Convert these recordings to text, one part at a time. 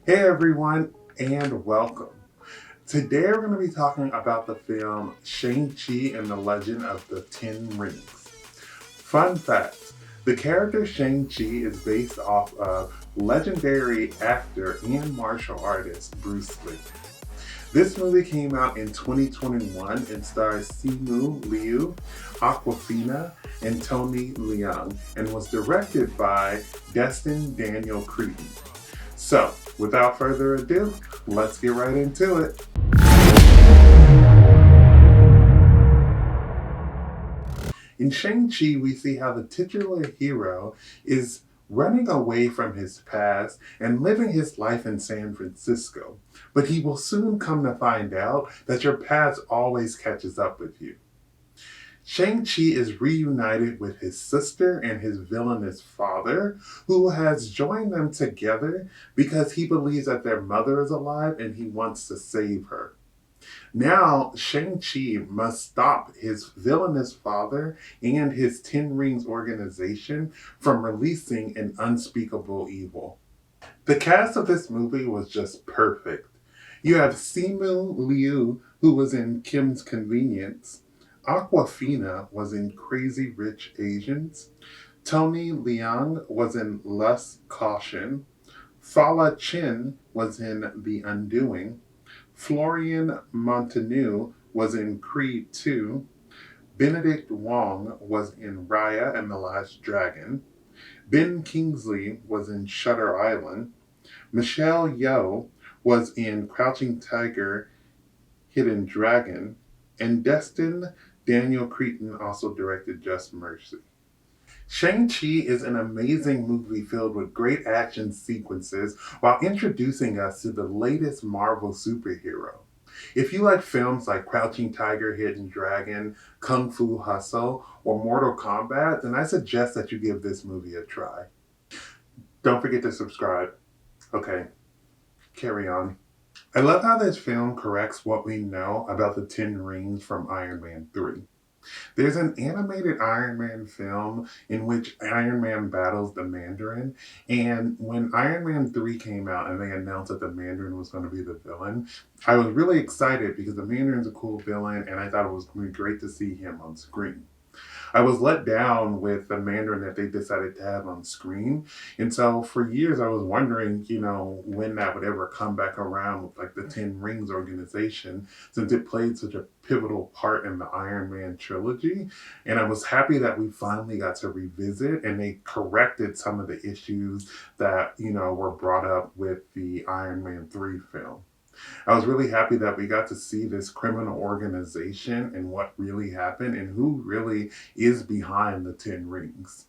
Hey everyone, and welcome. Today we're going to be talking about the film Shang-Chi and the Legend of the Ten Rings. Fun fact, the character Shang-Chi is based off of legendary actor and martial artist Bruce Lee. This movie came out in 2021 and stars Simu Liu, Awkwafina, and Tony Leung, and was directed by Destin Cretton. So, without further ado, let's get right into it. In Shang-Chi, we see how the titular hero is running away from his past and living his life in San Francisco. But he will soon come to find out that your past always catches up with you. Shang-Chi is reunited with his sister and his villainous father, who has joined them together because he believes that their mother is alive and he wants to save her. Now, Shang-Chi must stop his villainous father and his Ten Rings organization from releasing an unspeakable evil. The cast of this movie was just perfect. You have Simu Liu, who was in Kim's Convenience. Awkwafina was in Crazy Rich Asians. Tony Leung was in Less Caution. Fala Chin was in The Undoing. Florian Montagu was in Creed 2. Benedict Wong was in Raya and the Last Dragon. Ben Kingsley was in Shutter Island. Michelle Yeoh was in Crouching Tiger, Hidden Dragon. And Destin Cretton also directed Just Mercy. Shang-Chi is an amazing movie filled with great action sequences while introducing us to the latest Marvel superhero. If you like films like Crouching Tiger, Hidden Dragon, Kung Fu Hustle, or Mortal Kombat, then I suggest that you give this movie a try. Don't forget to subscribe. Okay, carry on. I love how this film corrects what we know about the Ten Rings from Iron Man 3. There's an animated Iron Man film in which Iron Man battles the Mandarin. And when Iron Man 3 came out and they announced that the Mandarin was going to be the villain, I was really excited because the Mandarin's a cool villain and I thought it was going to be great to see him on screen. I was let down with the Mandarin that they decided to have on screen. And so for years I was wondering, when that would ever come back around with like the Ten Rings organization, since it played such a pivotal part in the Iron Man trilogy. And I was happy that we finally got to revisit and they corrected some of the issues that, were brought up with the Iron Man 3 film. I was really happy that we got to see this criminal organization and what really happened and who really is behind the Ten Rings.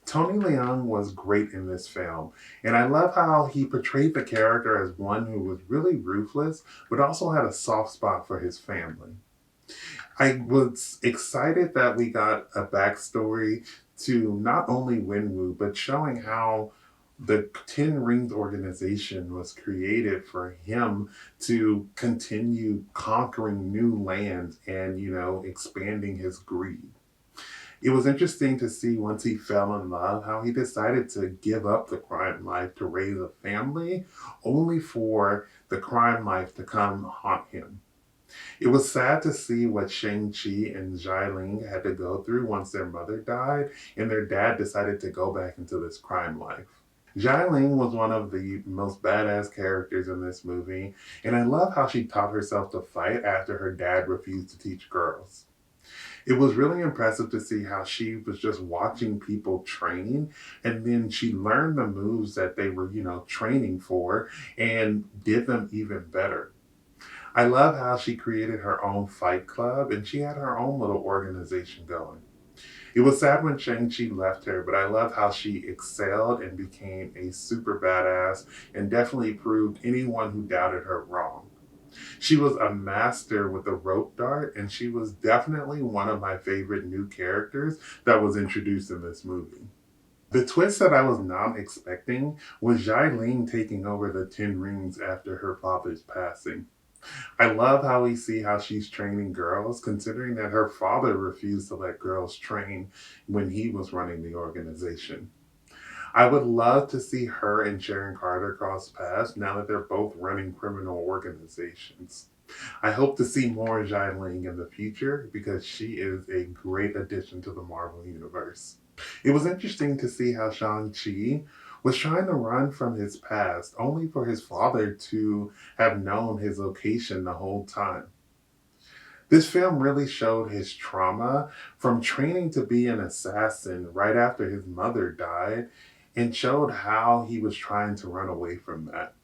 Tony Leung was great in this film, and I love how he portrayed the character as one who was really ruthless, but also had a soft spot for his family. I was excited that we got a backstory to not only Winwu, but showing how the Ten Rings organization was created for him to continue conquering new lands and, expanding his greed. It was interesting to see once he fell in love how he decided to give up the crime life to raise a family, only for the crime life to come haunt him. It was sad to see what Shang-Chi and Xialing had to go through once their mother died and their dad decided to go back into this crime life. Xialing was one of the most badass characters in this movie, and I love how she taught herself to fight after her dad refused to teach girls. It was really impressive to see how she was just watching people train and then she learned the moves that they were, training for and did them even better. I love how she created her own fight club and she had her own little organization going. It was sad when Shang-Chi left her, but I love how she excelled and became a super badass and definitely proved anyone who doubted her wrong. She was a master with the rope dart, and she was definitely one of my favorite new characters that was introduced in this movie. The twist that I was not expecting was Ling taking over the Ten Rings after her father's passing. I love how we see how she's training girls, considering that her father refused to let girls train when he was running the organization. I would love to see her and Sharon Carter cross paths now that they're both running criminal organizations. I hope to see more Xialing in the future because she is a great addition to the Marvel Universe. It was interesting to see how Shang-Chi was trying to run from his past, only for his father to have known his location the whole time. This film really showed his trauma from training to be an assassin right after his mother died and showed how he was trying to run away from that.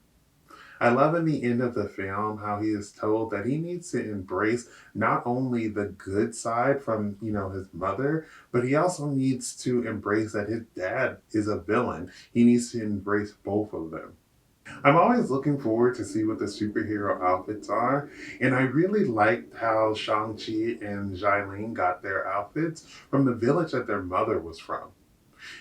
I love in the end of the film how he is told that he needs to embrace not only the good side from, his mother, but he also needs to embrace that his dad is a villain. He needs to embrace both of them. I'm always looking forward to see what the superhero outfits are, and I really liked how Shang-Chi and Xialing got their outfits from the village that their mother was from.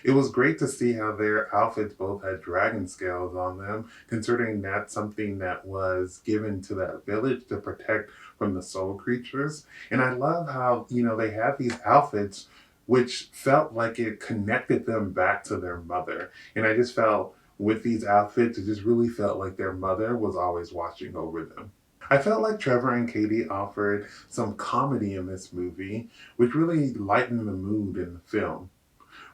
It was great to see how their outfits both had dragon scales on them, considering that's something that was given to that village to protect from the soul creatures. And I love how, they had these outfits which felt like it connected them back to their mother. And I just felt with these outfits, it just really felt like their mother was always watching over them. I felt like Trevor and Katie offered some comedy in this movie, which really lightened the mood in the film.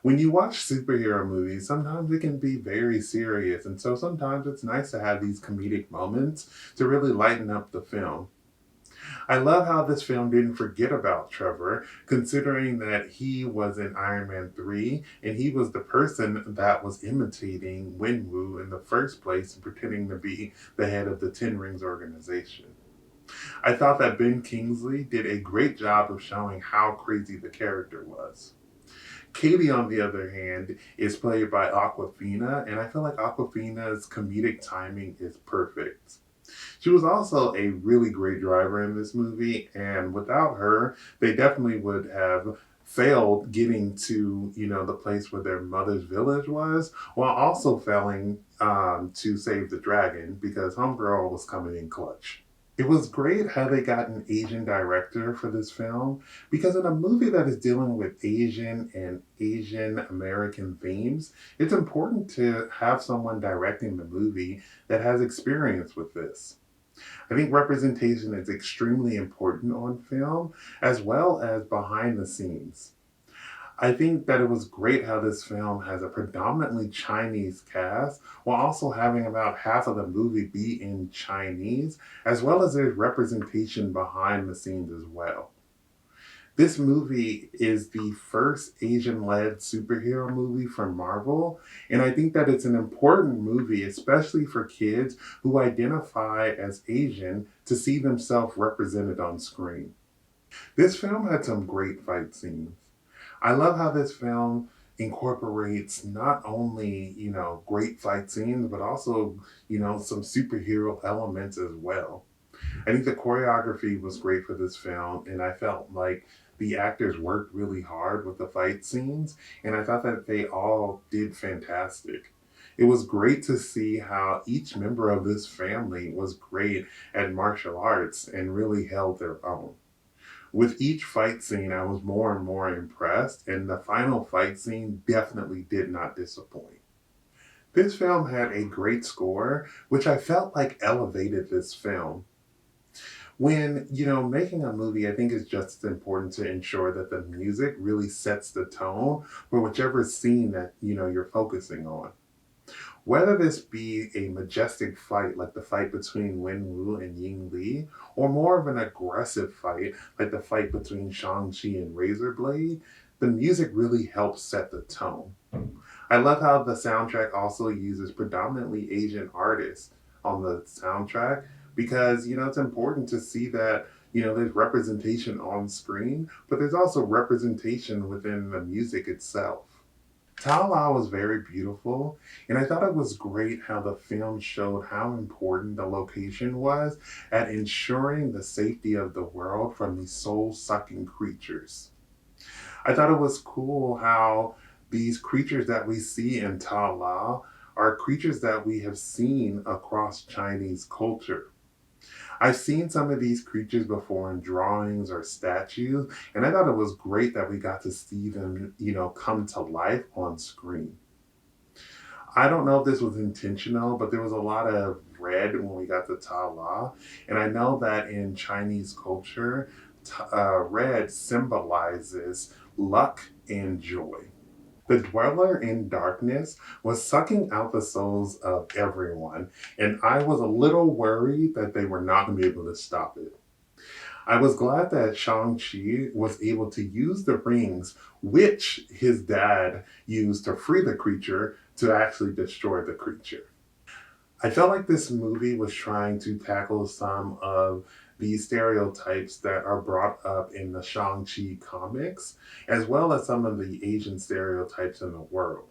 When you watch superhero movies, sometimes it can be very serious, and so sometimes it's nice to have these comedic moments to really lighten up the film. I love how this film didn't forget about Trevor, considering that he was in Iron Man 3 and he was the person that was imitating Wenwu in the first place and pretending to be the head of the Ten Rings organization. I thought that Ben Kingsley did a great job of showing how crazy the character was. Katie, on the other hand, is played by Awkwafina, and I feel like Awkwafina's comedic timing is perfect. She was also a really great driver in this movie, and without her, they definitely would have failed getting to the place where their mother's village was, while also failing to save the dragon because Homegirl was coming in clutch. It was great how they got an Asian director for this film because in a movie that is dealing with Asian and Asian American themes, it's important to have someone directing the movie that has experience with this. I think representation is extremely important on film as well as behind the scenes. I think that it was great how this film has a predominantly Chinese cast while also having about half of the movie be in Chinese, as well as there's representation behind the scenes as well. This movie is the first Asian led superhero movie from Marvel, and I think that it's an important movie, especially for kids who identify as Asian, to see themselves represented on screen. This film had some great fight scenes. I love how this film incorporates not only, great fight scenes, but also, some superhero elements as well. I think the choreography was great for this film, and I felt like the actors worked really hard with the fight scenes, and I thought that they all did fantastic. It was great to see how each member of this family was great at martial arts and really held their own. With each fight scene, I was more and more impressed, and the final fight scene definitely did not disappoint. This film had a great score, which I felt like elevated this film. When, making a movie, I think it's just as important to ensure that the music really sets the tone for whichever scene that, you're focusing on. Whether this be a majestic fight like the fight between Wen Wu and Ying Li, or more of an aggressive fight like the fight between Shang-Chi and Razorblade, the music really helps set the tone. I love how the soundtrack also uses predominantly Asian artists on the soundtrack because, it's important to see that, there's representation on screen, but there's also representation within the music itself. Tao Lao was very beautiful, and I thought it was great how the film showed how important the location was at ensuring the safety of the world from these soul sucking creatures. I thought it was cool how these creatures that we see in Tao Lao are creatures that we have seen across Chinese culture. I've seen some of these creatures before in drawings or statues, and I thought it was great that we got to see them, come to life on screen. I don't know if this was intentional, but there was a lot of red when we got to Ta La. And I know that in Chinese culture, red symbolizes luck and joy. The dweller in darkness was sucking out the souls of everyone, and I was a little worried that they were not going to be able to stop it. I was glad that Shang-Chi was able to use the rings, which his dad used to free the creature, to actually destroy the creature. I felt like this movie was trying to tackle some of these stereotypes that are brought up in the Shang-Chi comics, as well as some of the Asian stereotypes in the world.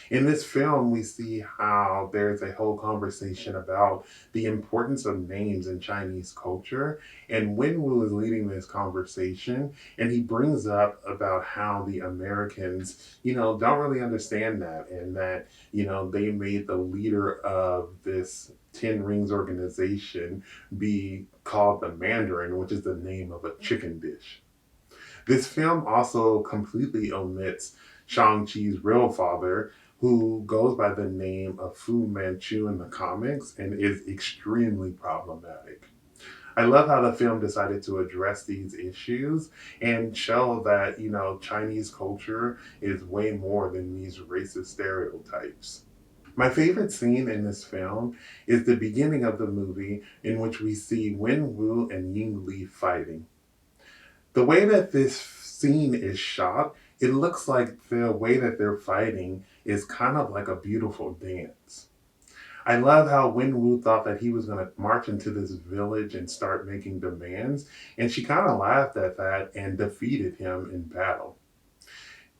In this film, we see how there's a whole conversation about the importance of names in Chinese culture. And Wenwu is leading this conversation, and he brings up about how the Americans, don't really understand that, and that, they made the leader of this Ten Rings organization be called the Mandarin, which is the name of a chicken dish. This film also completely omits Shang-Chi's real father, who goes by the name of Fu Manchu in the comics and is extremely problematic. I love how the film decided to address these issues and show that, Chinese culture is way more than these racist stereotypes. My favorite scene in this film is the beginning of the movie in which we see Wen Wu and Ying Li fighting. The way that this scene is shot, it looks like the way that they're fighting is kind of like a beautiful dance. I love how Wen Wu thought that he was going to march into this village and start making demands, and she kind of laughed at that and defeated him in battle.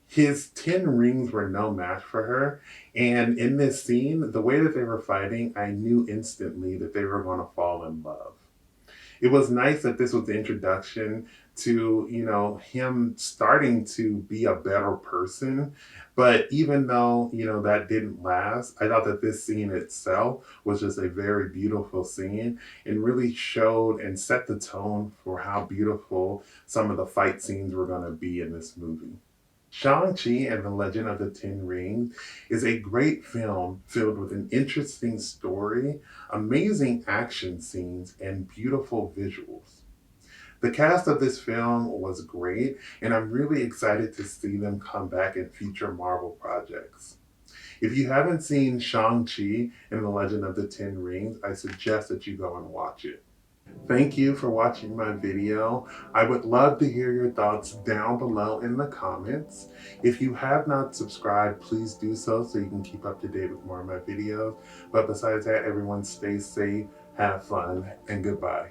His 10 rings were no match for her, and in this scene, the way that they were fighting, I knew instantly that they were going to fall in love. It was nice that this was the introduction to, him starting to be a better person. But even though, that didn't last, I thought that this scene itself was just a very beautiful scene and really showed and set the tone for how beautiful some of the fight scenes were going to be in this movie. Shang-Chi and the Legend of the Ten Rings is a great film filled with an interesting story, amazing action scenes, and beautiful visuals. The cast of this film was great, and I'm really excited to see them come back in future Marvel projects. If you haven't seen Shang-Chi and the Legend of the Ten Rings, I suggest that you go and watch it. Thank you for watching my video. I would love to hear your thoughts down below in the comments. If you have not subscribed, please do so you can keep up to date with more of my videos. But besides that, everyone stay safe, have fun, and goodbye.